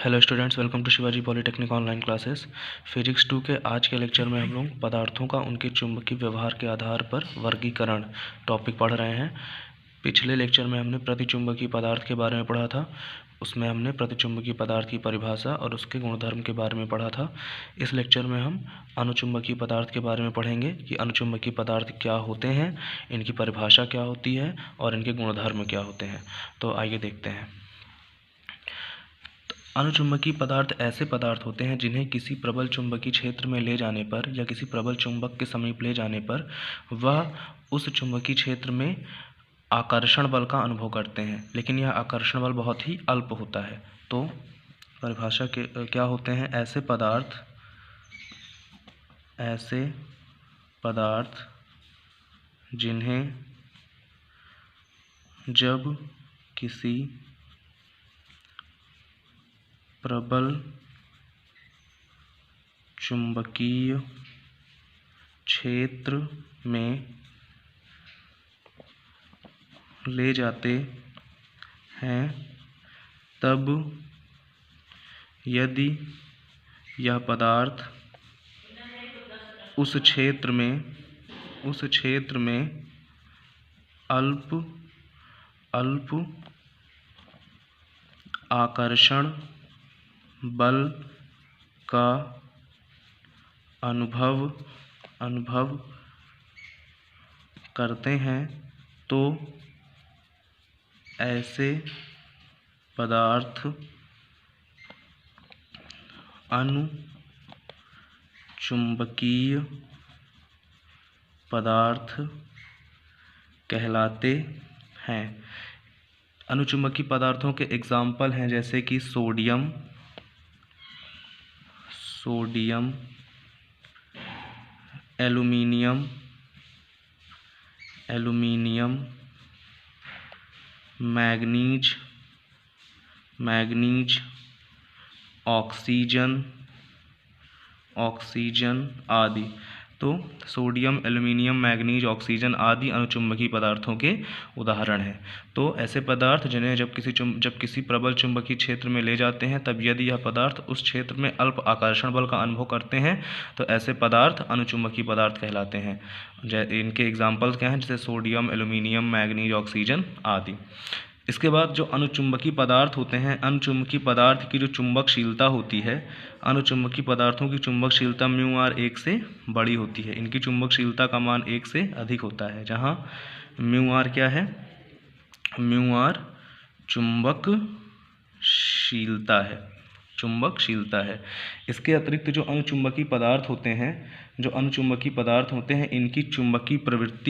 Hello students, welcome to Shivaji polytechnic online classes. Physics 2 के आज के लेक्चर में हम लोग पदार्थों का उनके चुंबकीय व्यवहार के आधार पर वर्गीकरण टॉपिक पढ़ रहे हैं। पिछले लेक्चर में हमने प्रतिचुंबकीय पदार्थ के बारे में पढ़ा था। उसमें हमने प्रतिचुंबकीय पदार्थ की परिभाषा और उसके गुणधर्म के बारे में पढ़ा था। इस लेक्चर में हम अनुचुंबकीय पदार्थ के बारे में पढ़ेंगे कि अनुचुंबकीय पदार्थ क्या होते हैं, इनकी परिभाषा क्या होती है और इनके गुणधर्म क्या होते हैं। तो आइए देखते हैं। अनुचुंबकीय पदार्थ ऐसे पदार्थ होते हैं जिन्हें किसी प्रबल चुंबकीय क्षेत्र में ले जाने पर या किसी प्रबल चुंबक के समीप ले जाने पर वह उस चुंबकीय क्षेत्र में आकर्षण बल का अनुभव करते हैं, लेकिन यह आकर्षण बल बहुत ही अल्प होता है। तो परिभाषा के क्या होते हैं? ऐसे पदार्थ जिन्हें जब किसी प्रबल चुंबकीय क्षेत्र में ले जाते हैं, तब यदि यह पदार्थ उस क्षेत्र में अल्प आकर्षण बल का अनुभव करते हैं, तो ऐसे पदार्थ अनुचुंबकीय पदार्थ कहलाते हैं। अनुचुंबकीय पदार्थों के एग्जाम्पल हैं जैसे कि सोडियम, एल्यूमीनियम, मैग्नीज, ऑक्सीजन आदि। तो सोडियम, एल्यूमीनियम, मैग्नीज, ऑक्सीजन आदि अनुचुंबकीय पदार्थों के उदाहरण हैं। तो ऐसे पदार्थ जिन्हें जब किसी प्रबल चुंबकीय क्षेत्र में ले जाते हैं, तब यदि यह पदार्थ उस क्षेत्र में अल्प आकर्षण बल का अनुभव करते हैं, तो ऐसे पदार्थ अनुचुंबकीय पदार्थ कहलाते हैं। इनके एग्जाम्पल्स क्या हैं? जैसे सोडियम, एल्यूमीनियम, मैग्नीज, ऑक्सीजन आदि। इसके बाद जो अनुचुंबकीय पदार्थ होते हैं, अनुचुंबकीय पदार्थ की जो चुंबकशीलता होती है, अनुचुंबकीय पदार्थों की चुंबकशीलता μr 1 से बड़ी होती है। इनकी चुंबकशीलता का मान 1 से अधिक होता है, जहाँ μr क्या है? μr चुंबकशीलता है। इसके अतिरिक्त जो अनुचुंबकीय पदार्थ होते हैं, इनकी चुंबकीय प्रवृत्ति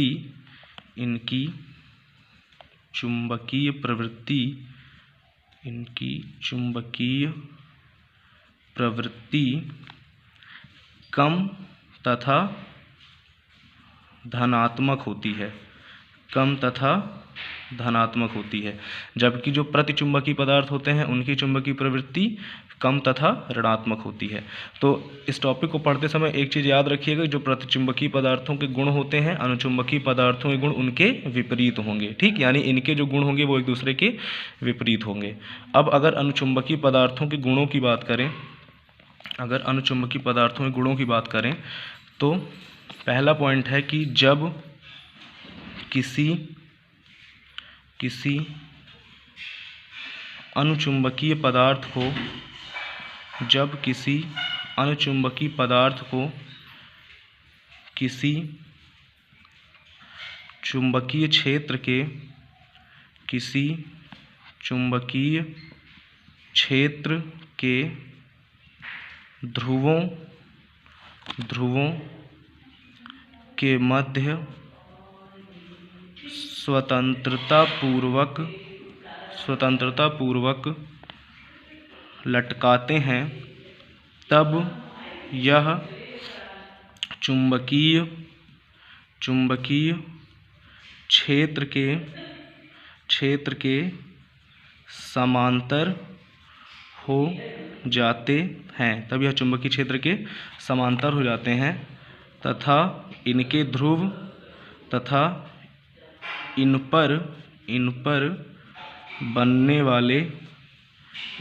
कम तथा धनात्मक होती है, जबकि जो प्रतिचुंबकीय पदार्थ होते हैं उनकी चुंबकीय प्रवृत्ति कम तथा ऋणात्मक होती है। तो इस टॉपिक को पढ़ते समय एक चीज़ याद रखिएगा, जो प्रतिचुंबकीय पदार्थों के गुण होते हैं, अनुचुंबकीय पदार्थों के गुण उनके विपरीत होंगे। ठीक, यानी इनके जो गुण होंगे वो एक दूसरे के विपरीत होंगे। अब अगर अनुचुंबकीय पदार्थों के गुणों की बात करें, तो पहला पॉइंट है कि जब किसी अनुचुंबकीय पदार्थ को किसी चुंबकीय क्षेत्र के ध्रुवों के मध्य स्वतंत्रतापूर्वक लटकाते हैं, तब यह चुंबकीय क्षेत्र के समांतर हो जाते हैं, तथा इनके ध्रुव तथा इन पर बनने वाले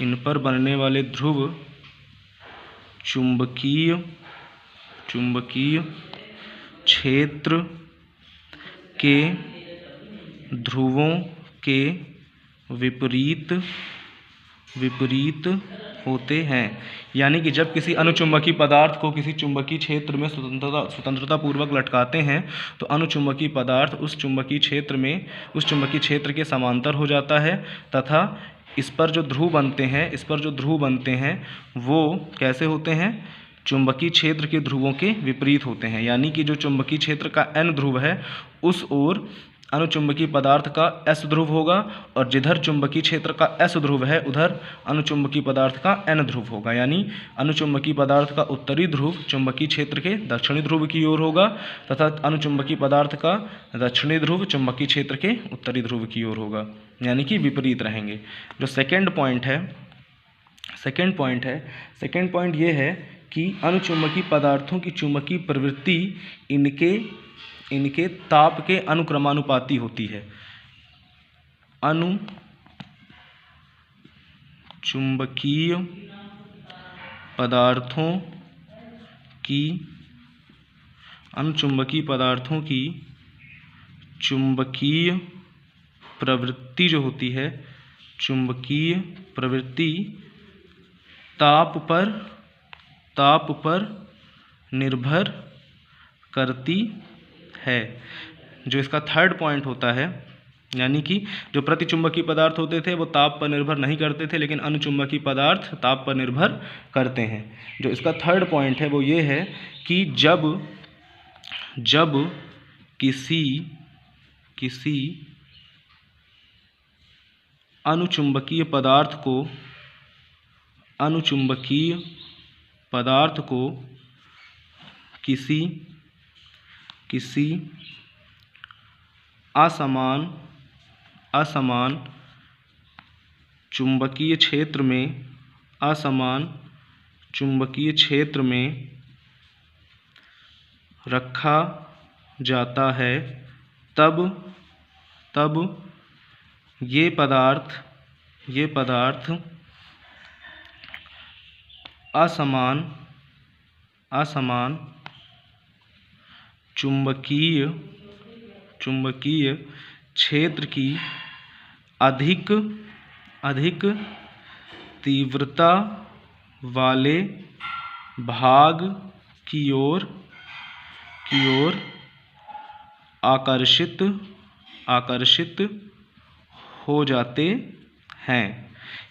इन पर बनने वाले ध्रुव चुंबकीय क्षेत्र के ध्रुवों के विपरीत होते हैं। यानी कि जब किसी अनुचुंबकीय पदार्थ को किसी चुंबकीय क्षेत्र में स्वतंत्रता पूर्वक लटकाते हैं तो अनुचुंबकीय पदार्थ उस चुंबकीय क्षेत्र के समांतर हो जाता है तथा इस पर जो ध्रुव बनते हैं वो कैसे होते हैं, चुंबकीय क्षेत्र के ध्रुवों के विपरीत होते हैं। यानी कि जो चुंबकीय क्षेत्र का N ध्रुव है उस ओर अनुचुंबकीय पदार्थ का S ध्रुव होगा और जिधर चुंबकीय क्षेत्र का S ध्रुव है उधर अनुचुंबकीय पदार्थ का N ध्रुव होगा। यानी अनुचुंबकीय पदार्थ का उत्तरी ध्रुव चुंबकीय क्षेत्र के दक्षिणी ध्रुव की ओर होगा तथा अनुचुंबकीय पदार्थ का दक्षिणी ध्रुव चुंबकीय क्षेत्र के उत्तरी ध्रुव की ओर होगा, यानी कि विपरीत रहेंगे। जो सेकेंड पॉइंट ये है कि अनुचुंबकीय पदार्थों की चुंबकीय प्रवृत्ति इनके ताप के अनुक्रमानुपाती होती है। अनुचुंबकीय पदार्थों की चुंबकीय प्रवृत्ति जो होती है, चुंबकीय प्रवृत्ति ताप पर निर्भर करती है। जो इसका थर्ड पॉइंट होता है, यानी कि जो प्रतिचुंबकीय पदार्थ होते थे वो ताप पर निर्भर नहीं करते थे, लेकिन अनुचुंबकीय पदार्थ ताप पर निर्भर करते हैं। जो इसका थर्ड पॉइंट है वो ये है कि जब किसी अनुचुंबकीय पदार्थ को किसी असमान चुंबकीय क्षेत्र में रखा जाता है तब ये पदार्थ असमान चुंबकीय क्षेत्र की अधिक तीव्रता वाले भाग की ओर आकर्षित हो जाते हैं।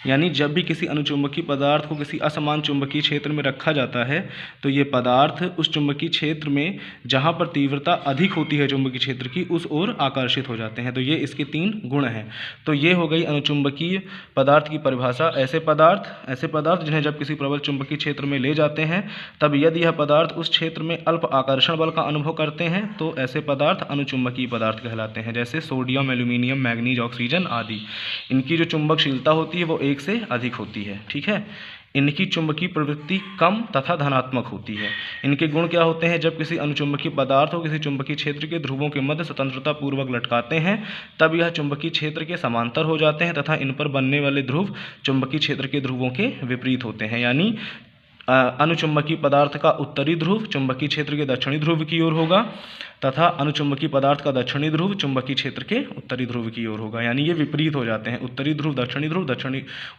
यानी जब भी किसी अनुचुंबकीय पदार्थ को किसी असमान चुंबकीय क्षेत्र में रखा जाता है तो ये पदार्थ उस चुंबकीय क्षेत्र में जहाँ पर तीव्रता अधिक होती है चुंबकीय क्षेत्र की उस ओर आकर्षित हो जाते हैं। तो ये इसके 3 गुण हैं। तो ये हो गई अनुचुंबकीय पदार्थ की परिभाषा। ऐसे पदार्थ जिन्हें जब किसी प्रबल चुंबकीय क्षेत्र में ले जाते हैं तब यदि यह पदार्थ उस क्षेत्र में अल्प आकर्षण बल का अनुभव करते हैं तो ऐसे पदार्थ अनुचुंबकीय पदार्थ कहलाते हैं। जैसे सोडियम, एल्यूमिनियम, मैग्नीज, ऑक्सीजन आदि। इनकी जो चुंबकशीलता होती है वो 1 से अधिक होती है। ठीक है। इनकी चुंबकीय प्रवृत्ति कम तथा धनात्मक होती है। इनके गुण क्या होते हैं, जब किसी अनुचुंबकीय पदार्थ को किसी चुंबकीय क्षेत्र के ध्रुवों के मध्य स्वतंत्रता पूर्वक लटकाते हैं तब यह चुंबकीय क्षेत्र के समांतर हो जाते हैं तथा इन पर बनने वाले ध्रुव चुंबकीय क्षेत्र के ध्रुवों के विपरीत होते हैं। यानी अनुचुंबकीय पदार्थ का उत्तरी ध्रुव चुंबकीय क्षेत्र के दक्षिणी ध्रुव की ओर होगा तथा अनुचुंबकीय पदार्थ का दक्षिणी ध्रुव चुंबकीय क्षेत्र के उत्तरी ध्रुव की ओर होगा। यानी ये विपरीत हो जाते हैं। उत्तरी ध्रुव दक्षिणी ध्रुव,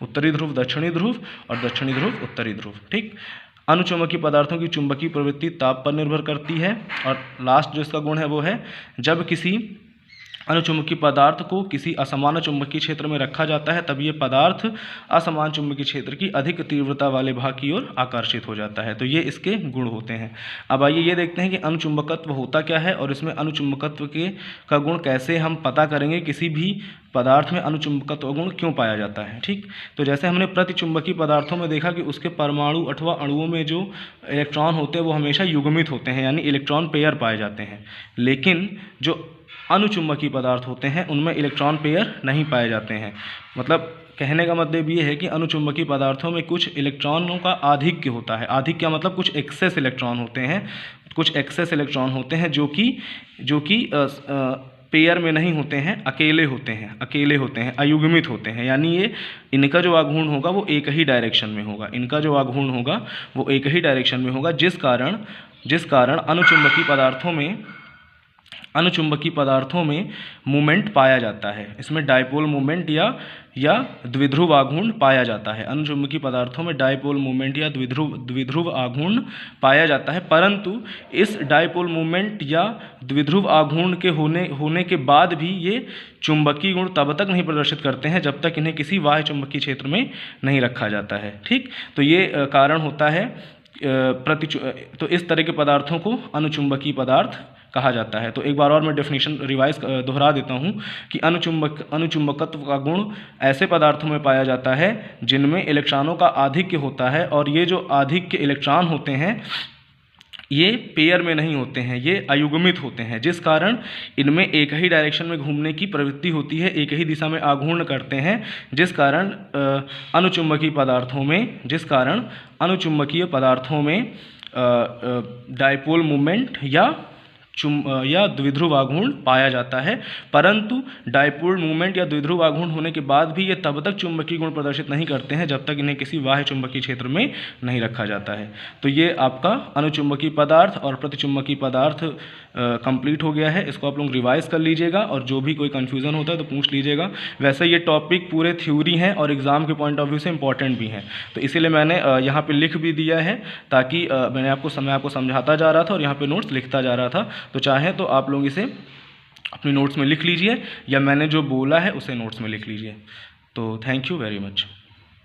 उत्तरी ध्रुव दक्षिणी ध्रुव और दक्षिणी ध्रुव उत्तरी ध्रुव। ठीक। अनुचुंबकीय पदार्थों की चुंबकीय प्रवृत्ति ताप पर निर्भर करती है। और लास्ट जो इसका गुण है वो है, जब किसी अनुचुंबकीय पदार्थ को किसी असमान चुंबकीय क्षेत्र में रखा जाता है तब ये पदार्थ असमान चुंबकीय क्षेत्र की अधिक तीव्रता वाले भाग की ओर आकर्षित हो जाता है। तो ये इसके गुण होते हैं। अब आइए ये देखते हैं कि अनुचुंबकत्व होता क्या है और इसमें अनुचुंबकत्व का गुण कैसे हम पता करेंगे, किसी भी पदार्थ में अनुचुंबकत्व गुण क्यों पाया जाता है। ठीक। तो जैसे हमने प्रतिचुंबकीय पदार्थों में देखा कि उसके परमाणु अथवा अणुओं में जो इलेक्ट्रॉन होते हैं वो हमेशा युग्मित होते हैं, यानी इलेक्ट्रॉन पेयर पाए जाते हैं। लेकिन जो अनुचुंबकीय पदार्थ होते हैं उनमें इलेक्ट्रॉन पेयर नहीं पाए जाते हैं। मतलब कहने का मतलब ये है कि अनुचुंबकीय पदार्थों में कुछ इलेक्ट्रॉनों का आधिक्य होता है। आधिक्य मतलब कुछ एक्सेस इलेक्ट्रॉन होते हैं, जो कि पेयर में नहीं होते हैं, अकेले होते हैं, अयुग्मित होते हैं, यानी ये इनका जो आघूर्ण होगा वो एक ही डायरेक्शन में होगा, इनका जो आघूर्ण होगा वो एक ही डायरेक्शन में होगा, जिस कारण अनुचुंबकीय पदार्थों में मूवमेंट पाया जाता है। इसमें डायपोल मूवमेंट या द्विध्रुव आघूर्ण पाया जाता है। अनुचुंबकीय पदार्थों में डायपोल मूवमेंट या द्विध्रुव आघूर्ण पाया जाता है, परंतु इस डायपोल मूवमेंट या द्विध्रुव आघूर्ण के होने के बाद भी ये चुंबकीय गुण तब तक नहीं प्रदर्शित करते हैं जब तक इन्हें किसी बाह्य चुंबकीय क्षेत्र में नहीं रखा जाता है। ठीक, तो ये कारण होता है तो इस तरह के पदार्थों को अनुचुंबकीय पदार्थ कहा जाता है। तो एक बार और मैं डेफिनेशन रिवाइज दोहरा देता हूँ कि अनुचुंबकत्व का गुण ऐसे पदार्थों में पाया जाता है जिनमें इलेक्ट्रॉनों का आधिक्य होता है, और ये जो आधिक्य इलेक्ट्रॉन होते हैं ये पेयर में नहीं होते हैं, ये अयुग्मित होते हैं, जिस कारण इनमें एक ही डायरेक्शन में घूमने की प्रवृत्ति होती है, एक ही दिशा में आघूर्ण करते हैं, जिस कारण अनुचुंबकीय पदार्थों में डायपोल मूवमेंट या द्विध्रुव आघूर्ण पाया जाता है, परंतु डायपोल मूवमेंट या द्विध्रुव आघूर्ण होने के बाद भी ये तब तक चुंबकीय गुण प्रदर्शित नहीं करते हैं जब तक इन्हें किसी बाह्य चुंबकीय क्षेत्र में नहीं रखा जाता है। तो ये आपका अनुचुंबकीय पदार्थ और प्रतिचुंबकीय पदार्थ कंप्लीट हो गया है। इसको आप लोग रिवाइज कर लीजिएगा और जो भी कोई कन्फ्यूज़न होता है तो पूछ लीजिएगा। वैसे ये टॉपिक पूरे थ्योरी हैं और एग्ज़ाम के पॉइंट ऑफ व्यू से इंपॉर्टेंट भी हैं, तो इसीलिए मैंने यहाँ पे लिख भी दिया है, ताकि मैं आपको समझाता जा रहा था और यहाँ पे नोट्स लिखता जा रहा था। तो चाहें तो आप लोग इसे अपने नोट्स में लिख लीजिए या मैंने जो बोला है उसे नोट्स में लिख लीजिए। तो थैंक यू वेरी मच।